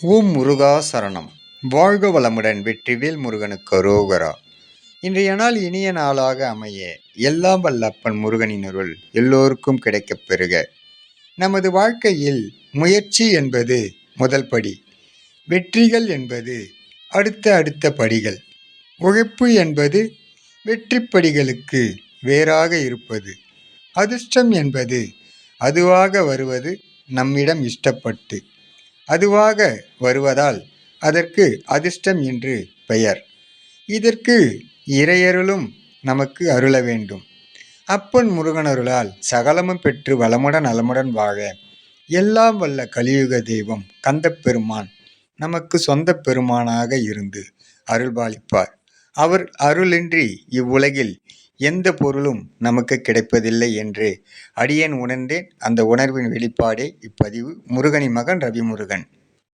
ஓம் முருகா சரணம். வாழ்க வளமுடன். வெற்றிவேல் முருகனுக்கு அரோகரா. இன்றைய நாள் இனிய நாளாக அமைய எல்லாம் வல்ல அப்பன் முருகனின் அருள் எல்லோருக்கும் கிடைக்கப் பெறுக. நமது வாழ்க்கையில் முயற்சி என்பது முதல் படி, வெற்றிகள் என்பது அடுத்த படிகள், உழைப்பு என்பது வெற்றிப்படிகளுக்கு வேறாக இருப்பது, அதிர்ஷ்டம் என்பது அதுவாக வருவது, நம்மிடம் இஷ்டப்பட்டு அதுவாக வருவதால் அதற்கு அதிர்ஷ்டம் என்று பெயர். இதற்கு இறையருளும் நமக்கு அருள வேண்டும். அப்பன் முருகனருளால் சகலமும் பெற்று வளமுடன் நலமுடன் வாழ எல்லாம் வல்ல கலியுக தெய்வம் கந்தப்பெருமான் நமக்கு சொந்த பெருமானாக இருந்து அருள்பாலிப்பார். அவர் அருளின்றி இவ்வுலகில் எந்த பொருளும் நமக்கு கிடைப்பதில்லை என்று அடியேன் உணர்ந்தேன். அந்த உணர்வின் வெளிப்பாடே இப்பதிவு. முருகனின் மகன் ரவிமுருகன்.